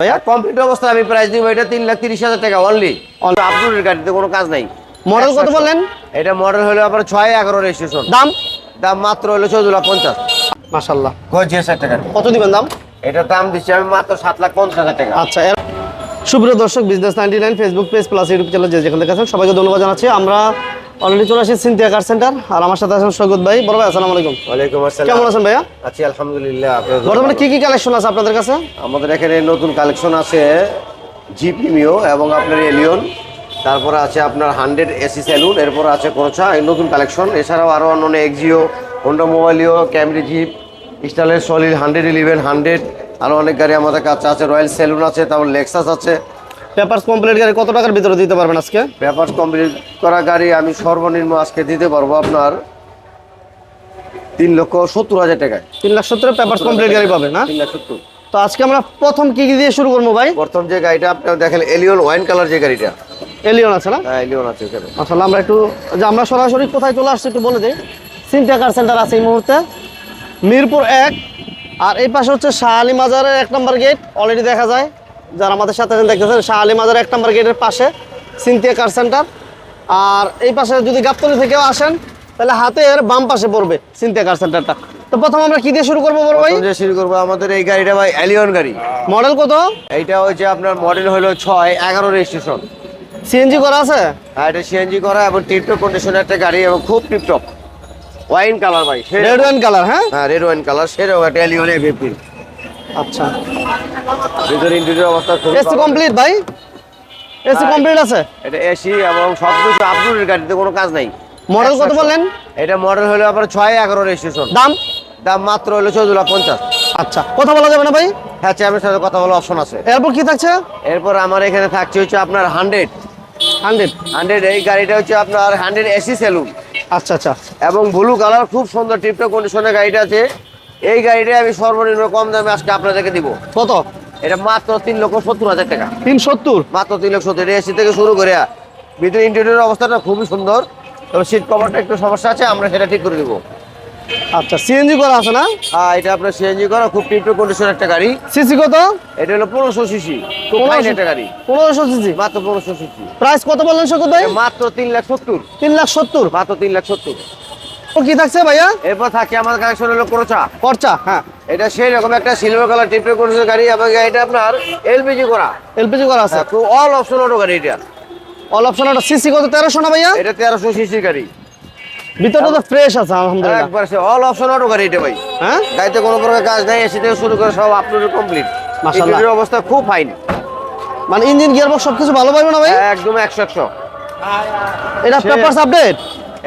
ভাইয়া? কমপ্লিট অবস্থা আমি প্রাইস দিব এটা 3,30,000 টাকা অনলি। আপনাদের গাড়িতে কোনো কাজ নাই। মডেল কত বললেন? এটা মডেল হলো আপনার 6-11 রেজিস্ট্রেশন। দাম মাত্র হলো 14,50,000। মাশাআল্লাহ, গর্জিয়াস একটা গাড়ি। কত দিবেন দাম? এটা দাম দিচ্ছি আমি মাত্র 7,50,000 টাকা। আচ্ছা, সুপ্রিয় দর্শক, business 99 Facebook page plus YouTube channel যেখান থেকে আছেন সবাইকে ধন্যবাদ জানাচ্ছি। আমরা অলরেডি চলে আসি সিনথিয়া কার সেন্টার, আর আমার সাথে আছেন সৈকত ভাই। বড় ভাই আসসালামু আলাইকুম। ওয়ালাইকুম আসসালাম। কেমন আছেন ভাইয়া? আছি আলহামদুলিল্লাহ। বর্তমানে কি কি কালেকশন আছে আপনাদের কাছে? আমাদের এখানে নতুন কালেকশন আছে জি প্রিমিও এবং আপনার এলিয়ন, তারপরে আছে আপনার 100 এসি সেলুন, এরপর আছে কোরচা, এই নতুন কালেকশন। এছাড়াও আরও অন্য এক্সিও, হোন্ডা মোবাইলিও, ক্যামরি জিপ, স্টাইলের সলিড 111, 100, আরও অনেক গাড়ি আমাদের কাছে আছে। রয়্যাল সেলুন আছে, তারপর লেক্সাস আছে। পেপারস কমপ্লিট গাড়ি কত টাকার ভিতরে দিতে পারবেন আজকে? পেপারস কমপ্লিট করা গাড়ি আমি সর্বনিম্ন আজকে দিতে পারবো আপনার 3,70,000 টাকায়। 3,70,000 পেপারস কমপ্লিট গাড়ি পাবেন না? 3,70,000। তো আজকে আমরা প্রথম কি কি দিয়ে শুরু করবো ভাই? প্রথম যে গাড়িটা আপনার দেখেন এলিয়ন ওয়াইন কালার যে গাড়িটা, এলিয়ন আছে না? হ্যাঁ এলিয়ন আছে এখানে। আসলে আমরা একটু আমরা সরাসরি কোথায় চলে আসছি একটু বলে দিই। সিনথিয়া কার সেন্টার আছে এই মুহূর্তে মিরপুর 1, আর এই পাশে হচ্ছে শাহ আলী মাজারের 1 নম্বর গেট। অলরেডি দেখা যায় যারা আমাদের সাথে দেখতেছেন, শাহ আলী মাজারের 1 নম্বর গেটের পাশে সিনথিয়া কার সেন্টার। আর এই পাশে যদি গাবতলী থেকেও আসেন তাহলে হাতের বাম পাশে পড়বে সিনথিয়া কার সেন্টারটা। তো প্রথম আমরা কি দিয়ে শুরু করবো বড় ভাই? প্রথম যে শুরু করবো আমাদের এই গাড়িটা ভাই এলিয়ন গাড়ি। মডেল কত? এইটা হচ্ছে আপনার মডেল হলো 6-11 রেজিস্ট্রেশন। সিএনজি করা আছে? হ্যাঁ এটা সিএনজি করা এবং টিপটপ কন্ডিশনের একটা গাড়ি এবং খুব টিপটপ ওয়াইন কালার ভাই, রেড ওয়াইন কালার। হ্যাঁ হ্যাঁ রেড ওয়াইন কালার, সেরকম একটা এলিয়ন এফএফপি। আচ্ছা, ভিতরে ইন্টেরিয়র অবস্থা খুব এসি কমপ্লিট ভাই? এসি কমপ্লিট আছে? এটা এসি এবং সবকিছু আপডেটের গাড়িতে কোনো কাজ নাই। মডেল কত বললেন? এটা মডেল হলো আপনার 6-11 রেজিস্ট্রেশন। দাম মাত্র হলো 14,50,000। আচ্ছা, কথা বলা যাবে না ভাই? হ্যাঁ চেয়ারম্যানের সাথে কথা বলার অপশন আছে। এরপর কি থাকছে? এরপর আমার এখানে থাকছে হচ্ছে আপনার 100 এই গাড়িটা হচ্ছে আপনার 100 এসি সেলুন। আচ্ছা আচ্ছা, এবং ব্লু কালার, খুব সুন্দর টিপটপ কন্ডিশনের গাড়িটা আছে। এই গাড়িটা আমি সর্বনিম্ন কম দামে আজকে আপনাদেরকে দিব। কত? এটা মাত্র 3,70,000 টাকা। 370? মাত্র 3,70,000। এসি থেকে শুরু করে ভিতরে ইন্টেরিয়র অবস্থাটা খুবই সুন্দর, তবে সিট কভারটা একটু সমস্যা আছে, আমরা সেটা ঠিক করে দিব। আচ্ছা, সিএনজি করা আছে না? হ্যাঁ এটা আপনার সিএনজি করা, খুব টিপটপ কন্ডিশনের একটা গাড়ি। সিসি কত? এটা হলো 1500 সিসি, খুব ফাইন একটা গাড়ি। 1500 সিসি? মাত্র 1500 সিসি। প্রাইস কত বললেন সৈকত ভাই? মাত্র 3,70,000। 3,70,000? মাত্র 3,70,000। ও কি থাকছে ভাইয়া? এরপর থাকে আমাদের কালেকশন হলো কোরচা। খরচা? হ্যাঁ, এটা সেই রকম একটা সিলভার কালার টিপটপ কন্ডিশনের গাড়ি এবং এটা আপনার এলপিজি করা। এলপিজি করা আছে? খুব অল অপশন অটো গাড়ি এটা। All option auto. সিসি কত? 1300 না ভাইয়া? এটা 1300 সিসির গাড়ি। ভিতরটা তো ফ্রেশ আছে আলহামদুলিল্লাহ। একবার সে অল অপশন অটো গাড়ি এটা ভাই। হ্যাঁ, গাড়িতে কোনো প্রকার কাজ নাই, এসি থেকে শুরু করে সব আপনার কমপ্লিট। মাশাআল্লাহ, ইঞ্জিনের অবস্থা খুব ফাইন। মানে ইঞ্জিন গিয়ারবক্স সবকিছু ভালো পাবে না ভাই? একদম 100-100। এটা পেপারস আপডেট?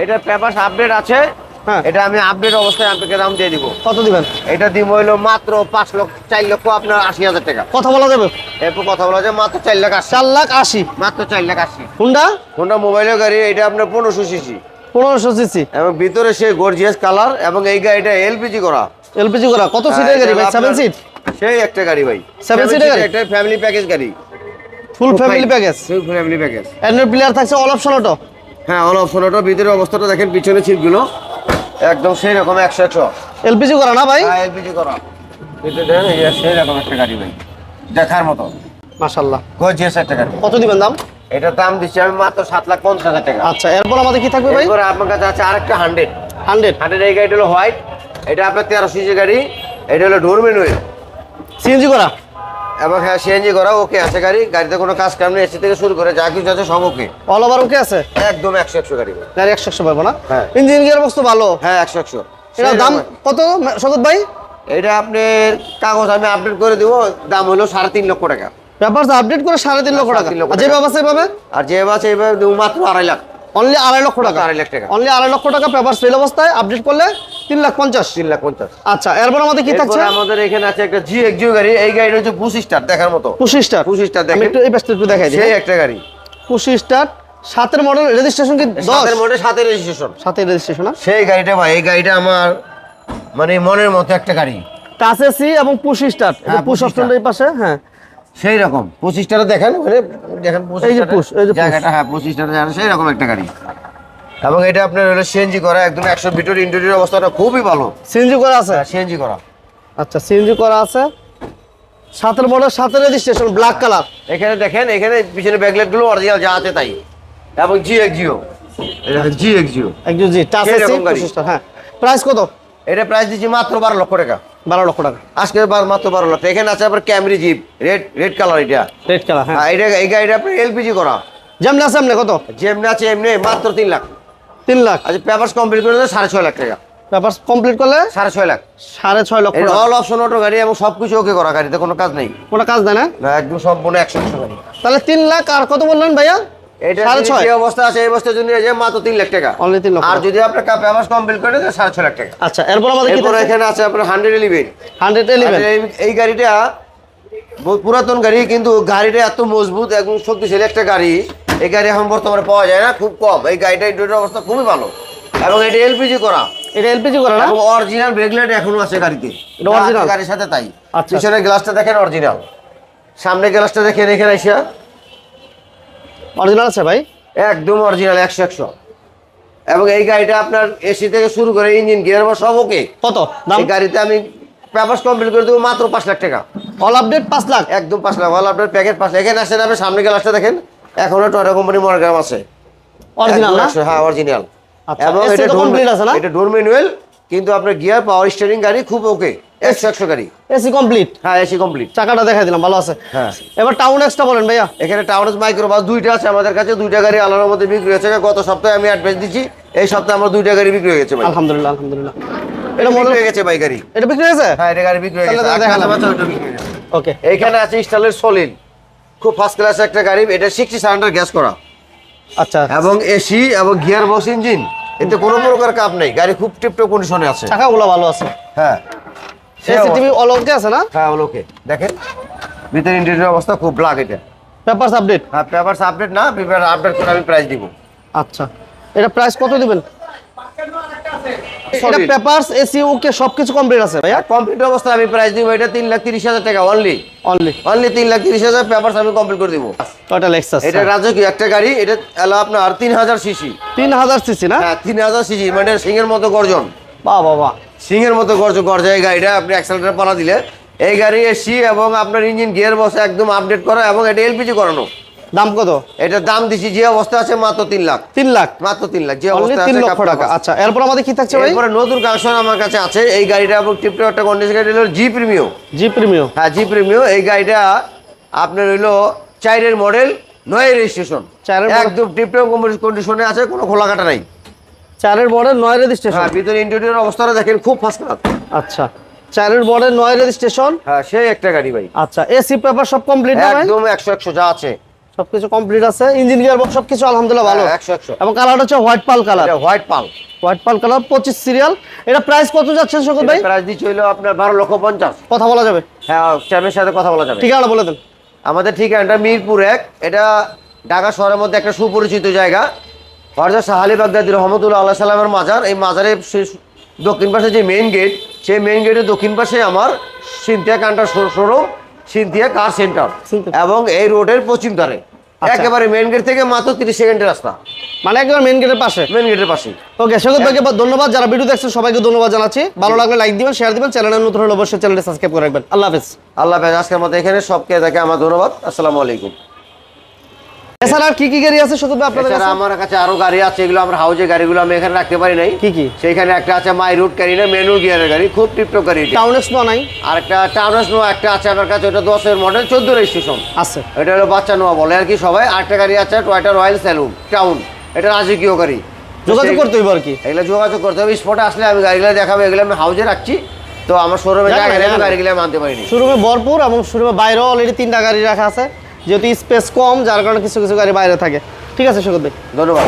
এটা পেপারস আপডেট আছে। হ্যাঁ, এটা আমি আপডেট অবস্থায় আপনাকে দাম দিয়ে দিব। কত দিবেন? এটা দিব হইলো মাত্র 4,00,000 আপনার 80,000 টাকা। কথা বলা যাবে? এরপর কথা বলা যায় মাত্র 4,80,000। 4,80,000? মাত্র 4,80,000। হোন্ডা মোবাইলের গাড়ি, এটা আপনার 1500 সিসি। 1500 সিসি এবং ভিতরে সেই গর্জিয়াস কালার, এবং এই গাড়িটা এলপিজি করা। এলপিজি করা। কত সিটের গাড়ি ভাই? 7 সিট? সেই একটা গাড়ি ভাই, 7 সিটের গাড়ি, একটা ফ্যামিলি প্যাকেজ গাড়ি। Full family package? Full family package. Android player থাকছে, অল অপশন অটো? হ্যাঁ অল অপশন অটো। ভিতরে অবস্থাটা দেখেন, পিছনে সিটগুলো একদম সেই রকম 100-100। এলপিজি করা না ভাই? হ্যাঁ এলপিজি করা। ভিতরে দেখেন এই সেই রকম একটা গাড়ি ভাই, দেখার মতো মাশাআল্লাহ, গর্জিয়াস একটা গাড়ি। কত দিবেন দাম? এটার দাম দিচ্ছি আমি মাত্র 7,50,000 টাকা। আচ্ছা, এরপর আমাদের কি থাকবে ভাই? এরপর আপনার কাছে আছে আরেকটা 100। 100 এই গাড়িটা হলো হোয়াইট। এটা আপনার 1300 সিসি গাড়ি। এটা হলো ডোর ম্যানুয়াল, সিএনজি করা এবং হ্যাঁ সিএনজি করা। ওকে আছে গাড়ি, গাড়িতে কোনো কাজ কাম নেই, এসি থেকে শুরু করে যা কিছু আছে সব ওকে। অল ওভার ওকে আছে? একদম 100-100 গাড়ি ভাই। গাড়ি 100-100 পাবো না? হ্যাঁ। ইঞ্জিন গিয়ারবক্স তো ভালো? হ্যাঁ 100-100। এটার দাম কত সৈকত ভাই? এটা আপনার কাগজ আমি আপডেট করে দিব, দাম হলো 3.5 লক্ষ টাকা। পেপারস আপডেট করে 3.5 লক্ষ টাকা? আর যে ব্যবস্থা এইভাবে? আর যে বাস এইভাবে দেবো মাত্র 2.5 লাখ। অনলি 2.5 লক্ষ টাকা? 2.5 লাখ টাকা। অনলি 2.5 লক্ষ টাকা পেপারস ফেল অবস্থায় আপডেট করলে 3,50,000? 3,50,000। আচ্ছা, এরপর আমাদের কি থাকছে? আমাদের এখানে আছে একটা জি এক্সিও গাড়ি। এই গাড়িটা হচ্ছে 25 স্টার দেখার মতো। 25 স্টার? 25 স্টার দেখেন, আমি একটু এই পাশটা একটু দেখাই দিই। সেই একটা গাড়ি 25 স্টার, 7 এর মডেল, রেজিস্ট্রেশন কি 10? 7 এর মডেল, 7 এর রেজিস্ট্রেশন। 7 এর রেজিস্ট্রেশন না? সেই গাড়িটা ভাই, এই গাড়িটা আমার মানে মনের মতো একটা গাড়ি। টাচ এসি এবং 25 স্টার, এটা পুশ অপশনটা এই পাশে। হ্যাঁ সেই রকম 25 স্টার দেখেন, মানে দেখেন 25 এই যে পুশ, এই যে জায়গাটা। হ্যাঁ 25 স্টার জানেন, সেই রকম একটা গাড়ি। এবং এটা আপনার হলো সিএনজি করা, একদম 100 ভিতর ইন্টেরিয়র অবস্থাটা খুবই ভালো। সিএনজি করা আছে? সিএনজি করা। আচ্ছা, সিএনজি করা আছে। 7 মডেল 7 রেজিস্ট্রেশন ব্ল্যাক কালার। এখানে দেখেন, এখানে পিছনে ব্যাকলাইট গুলো অরিজিনাল যা আছে তাই, এবং জিএক্সিও, এটা জিএক্সিও একটু জি টাচ এসি এরকম গাড়ি। প্রসেসর। হ্যাঁ, প্রাইস কত? এটা প্রাইস দিচ্ছি মাত্র 12 লক্ষ টাকা। 12 লক্ষ টাকা আজকে মাত্র 12 লক্ষ। এখানে আছে আবার ক্যামরি জিপ, রেড কালার এটা। Red colour. হ্যাঁ, এটা এই গাড়িটা আপনার এলপিজি করা, যেমন আছে এমনি কত? যেমনি আছে এমনি মাত্র 3 লাখ। 3 লাখ। আচ্ছা, পেপারস কমপ্লিট করে দেন 6.5 লাখ টাকা। পেপারস কমপ্লিট করলে 6.5 লাখ। 6.5 লক্ষ এটা টাকা। অল অপশন অটো গাড়ি এবং সবকিছু ওকে করা, গাড়িতে কোনো কাজ নেই, কোনো কাজ দেয় না? না একদম সম্পূর্ণ 100% গাড়ি। তাহলে 3 লাখ আর কত বললেন ভাইয়া? এটা 6.5। যে অবস্থা আছে এই অবস্থার জন্য এই যে মাত্র 3 লাখ টাকা। অনলি 3 লক্ষ। আর যদি আপনার পেপারস কমপ্লিট করে দেন 6.5 লাখ টাকা। আচ্ছা, এরপর আমাদের কি এরপর থাকছে? এখানে আছে আপনার 111। 111। এই গাড়িটা বহুত পুরাতন গাড়ি, কিন্তু গাড়িটা এত মজবুত এবং শক্তিশালী একটা গাড়ি। এই গাড়ি এখন বর্তমানে পাওয়া যায় না, খুব কম। এই গাড়িটা ইন্টেরিয়র অবস্থা খুবই ভালো, এবং এটা এলপিজি করা, এটা এলপিজি করা না? এবং অরিজিনাল ব্রেক লাইট এখনো আছে গাড়িতে। এটা original? গাড়ির সাথে তাই। আচ্ছা। পিছনের গ্লাসটা দেখেন অরিজিনাল, সামনে গ্লাসটা দেখেন এখানে এসে অরিজিনাল আছে ভাই? একদম অরিজিনাল 100। এবং এই গাড়িটা আপনার এসি থেকে শুরু করে ইঞ্জিন গিয়ার বা সব ওকে। কত দাম? এই গাড়িতে আমি পেপারস কমপ্লিট করে দেবো মাত্র 5 লাখ টাকা। All update 5 lakh. একদম 5 লাখ। অল আপনার প্যাকেট 5 লাখ। এখানে আসেন, আপনি সামনে গ্লাসটা দেখেন, এখনো টয়টা কোম্পানি মনোগ্রাম আছে। অরিজিনাল না? হ্যাঁ, অরিজিনাল। আচ্ছা, এবং AC এটা তো complete আছে না? এটা ডোর ম্যানুয়াল, কিন্তু আপনার গিয়ার পাওয়ার স্টিয়ারিং গাড়ি খুব ওকে, 100 গাড়ি। AC complete. হ্যাঁ, এসি কমপ্লিট। চাকাটা দেখাই দিলাম, ভালো আছে। হ্যাঁ। এবার টাউন এক্সটা বলেন ভাইয়া। এখানে টাউনস মাইক্রো বাস 2টা আছে আমাদের কাছে। 2টা গাড়ি আলাদার মধ্যে বিক্রি হয়েছে। গত সপ্তাহে আমি অ্যাডভান্স দিচ্ছি, এই সপ্তাহে আমার 2টা গাড়ি বিক্রি হয়ে গেছে ভাই। আলহামদুলিল্লাহ, আলহামদুলিল্লাহ। এটা বিক্রি হয়ে গেছে ভাই গাড়ি। এটা বিক্রি হয়েছে? হ্যাঁ, এটা গাড়ি বিক্রি হয়ে গেছে। তাহলে দেখালাম। ওটা বিক্রি হয়ে গেছে। ওকে। এইখানে আছে স্টাইলের সলিড, খুব ফার্স্ট ক্লাস একটা গাড়ি। এটা 60 সিলিন্ডার গ্যাস করা, আচ্ছা, এবং এসি এবং গিয়ার বক্স ইঞ্জিন, এতে কোনো প্রকার কাপ নেই। গাড়ি খুব টিপটপ কন্ডিশনে আছে। চাকাগুলো ভালো আছে। হ্যাঁ, সিসিটিভি অল ওকে আছে না? হ্যাঁ ওকে। দেখেন ভিতরে ইন্টেরিয়র অবস্থা খুব ব্ল্যাক। এটা পেপারস আপডেট? হ্যাঁ, পেপারস আপডেট না, পেপার আপডেট করে আমি প্রাইস দিব। আচ্ছা, এটা প্রাইস কত দিবেন? এটা পেপারস এসি ওকে সবকিছু কমপ্লিট আছে ভাইয়া? কমপ্লিট অবস্থা আমি প্রাইস দিব এটা 3,30,000 টাকা অনলি। অনলি 3,30,000 পেপারস আমি কমপ্লিট করে দিব। Toyota Lexus. এটা রাজকীয় একটা গাড়ি। এটা এলো আপনার 3000 সিসি। 3000 সিসি না? হ্যাঁ, 3000 সিসি, মানে সিংহের মতো গর্জন। বাহ বাহ বাহ। সিংহের মতো গর্জে এই গাড়িটা। আপনি অ্যাক্সেলারেটর পালা দিলে এই গাড়ি এসি এবং আপনার ইঞ্জিন গিয়ার বক্স একদম আপডেট করা, এবং এটা এলপিজি করানো। দাম কত? এটার দাম দিছি যে অবস্থা আছে মাত্র 3 লাখ। 3 লাখ? মাত্র 3 লাখ যে অনলি অবস্থা 3 আছে। লক্ষ টাকা। আচ্ছা, এরপর আমাদের কি থাকছে ভাই? এরপরে নতুন কালেকশন আমার কাছে আছে। এই গাড়িটা এবং টিপটপ একটা কন্ডিশন গাড়ি হলো জি প্রিমিও। জি প্রিমিয়াম। হ্যাঁ, জি প্রিমিও। এই গাড়িটা আপনার হইলো 4 মডেল, 9 রেজিস্ট্রেশন, 4 একদম টিপটপ কন্ডিশনে আছে, কোনো খোলা কাটা নাই। 4 মডেল 9 রেজিস্ট্রেশন। হ্যাঁ, ভিতরে ইন্টেরিয়র অবস্থাটা দেখেন খুব ফার্স্ট ক্লাস। আচ্ছা, 4 মডেল 9 রেজিস্ট্রেশন। হ্যাঁ, সেই একটা গাড়ি ভাই। আচ্ছা, এসি পেপার সব কমপ্লিট না ভাই? একদম 100 যা আছে সবকিছু কমপ্লিট আছে। ইঞ্জিন গিয়ার বক্স সবকিছু আলহামদুলিল্লাহ ভালো। 100। এবং কালারটা হচ্ছে হোয়াইট পাল কালার। এটা হোয়াইট পাল। হোয়াইট পাল কালার 25 সিরিয়াল। এটা প্রাইস কত যাচ্ছে শকুন ভাই? প্রাইস দিচ্ছি হইলো আপনার 12,50,000। কথা বলা যাবে? হ্যাঁ, চ্যামের সাথে কথা বলা যাবে। ঠিকানা বলে দেন। আমাদের ঠিকানাটা মিরপুর 1। এটা ঢাকা শহরের মধ্যে একটা সুপরিচিত জায়গা। হযরত শাহ আলী বাগদাদী রহমতুল্লাহ আলাইহি সাল্লামের মাজার। এই মাজারের দক্ষিণ পাশে যে মেইন গেট, সেই মেইন গেটের দক্ষিণ পাশে আমার সিনথিয়া কান্টার শোরুম, সিনথিয়া কার সেন্টার, এবং এই রোডের পশ্চিম ধারে। একেবারে মেইন গেট থেকে মাত্র 30 সেকেন্ডের রাস্তা, মানে একদম মেইন গেটের পাশে। মেইন গেটের পাশে। ওকে, শকুন ভাইকে ধন্যবাদ। যারা ভিডিও দেখছেন সবাইকে ধন্যবাদ জানাচ্ছি। ভালো লাগলে লাইক দিবেন, শেয়ার দিবেন। চ্যানেলে নতুন হলে অবশ্যই চ্যানেলটি সাবস্ক্রাইব করে রাখবেন। আল্লাহ হাফেজ। আল্লাহ হাফেজ। আজকের মতো এখানে সবকে দেখে আমার ধন্যবাদ। আসসালামু আলাইকুম। এছাড়া আর কি কি গাড়ি আছে শকুন ভাই আপনাদের এছাড়া কাছে? আমার কাছে আরো গাড়ি আছে, এগুলো আমার হাউজে গাড়িগুলো আমি এখানে রাখতে পারি নাই। কি কি? সেইখানে একটা আছে মাই রুট ক্যারিনার ম্যানুয়াল গিয়ারের গাড়ি, খুব টিপটপ গাড়ি। টাউন এক্স নাই? আর একটা টাউনাস নোয়া একটা আছে আমার কাছে, ওটা 10 মডেল 14 রেজিস্ট্রেশন আছে। এটা হলো বাচ্চা নোয়া বলে আর কি সবাই। আরেকটা গাড়ি আছে টয়টা রয়্যাল স্যালুন টাউন, এটা রাজকীয় গাড়ি। যোগাযোগ করতে হইব আর কি? এগুলো যোগাযোগ করতে হবে। স্পটে আসলে আমি গাড়িগুলো দেখাবো। এগুলো আমি হাউজে রাখছি, তো আমার শোরুমে জায়গা নেই, গাড়িগুলো আমি আনতে পারিনি। শোরুমে ভরপুর, এবং শোরুমে বাইরেও অলরেডি 3টা গাড়ি রাখা আছে, যেহেতু স্পেস কম যার কারণে কিছু কিছু গাড়ি বাইরে থাকে। ঠিক আছে শকুন ভাই, ধন্যবাদ।